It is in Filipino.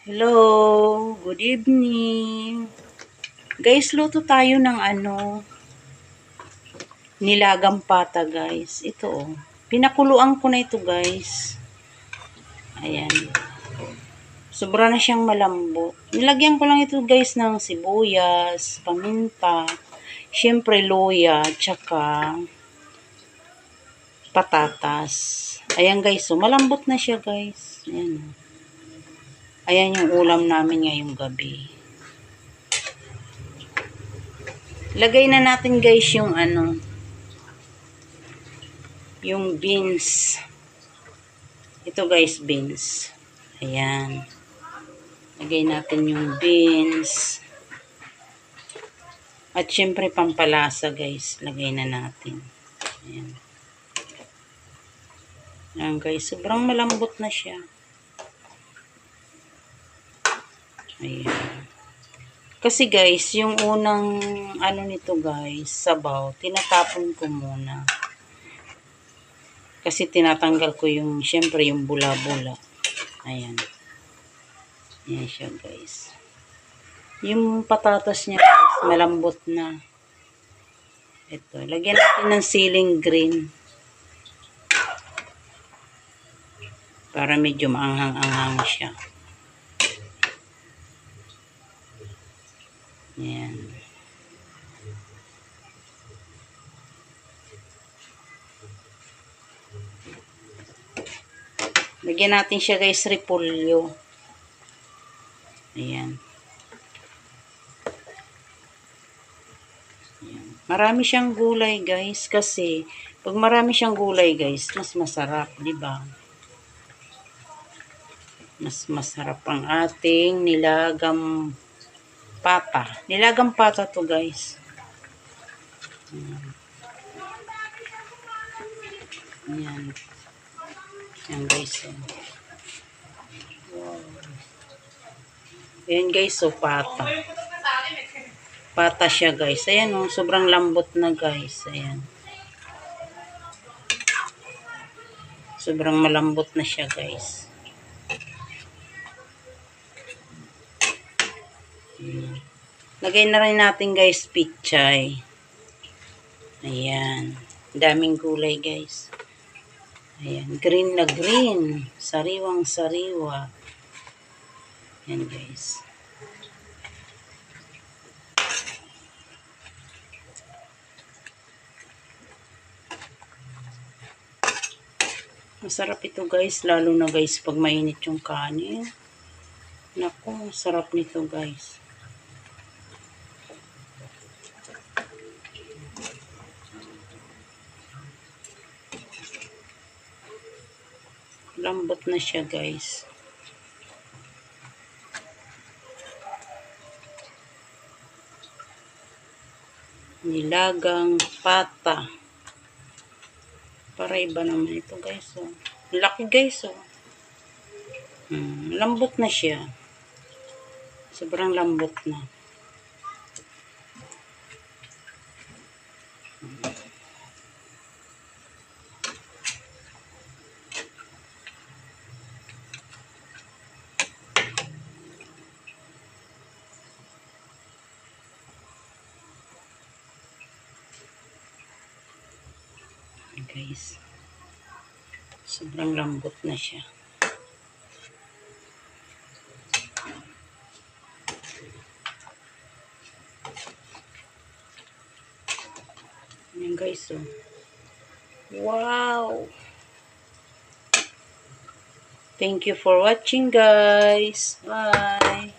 Hello, good evening. Guys, luto tayo ng nilagang pata guys. Ito oh. Pinakuluan ko na ito guys. Ayan. Sobra na siyang malambot. Nilagyan ko lang ito guys ng sibuyas, paminta, syempre luya, tsaka patatas. Ayan guys, so malambot na siya guys. Ayan. Ayan yung ulam namin ngayong gabi. Lagay na natin guys yung yung beans. Ito guys, beans. Ayan. Lagay natin yung beans. At syempre pampalasa guys, lagay na natin. Ayan. Ayan guys, sobrang malambot na siya. Ayan. Kasi guys, yung unang nito guys, sabaw, tinatapon ko muna. Kasi tinatanggal ko yung, syempre yung bula-bula. Ayan. Ayan siya guys. Yung patatas niya guys, malambot na. Ito, lagyan natin ng siling green. Para medyo maanghang-anghang siya. Ayan. Lagyan natin siya guys, repolyo. Ayan. Ayan. Marami siyang gulay guys kasi pag marami siyang gulay guys, mas masarap, di ba? Mas masarap ang ating nilagang pata. Nilagang pata to guys. Ayan. Ayan guys. Wow. Ayan guys, so pata. Pata siya guys. Ayan oh, sobrang lambot na guys. Ayan. Sobrang malambot na siya guys. Ayan. Lagay na rin natin guys, pichay. Ayan. Daming gulay guys. Ayan. Green na green. Sariwang sariwa. Ayan guys. Masarap ito guys. Lalo na guys pag mainit yung kanin. Naku, sarap nito guys. Lambot na siya guys. Nilagang pata. Para iba naman ito guys. Oh. Laki guys. Oh. Lambot na siya. Sobrang lambot na. Guys, sobrang lambot na siya. Ayan guys, oh. Wow! Thank you for watching guys. Bye!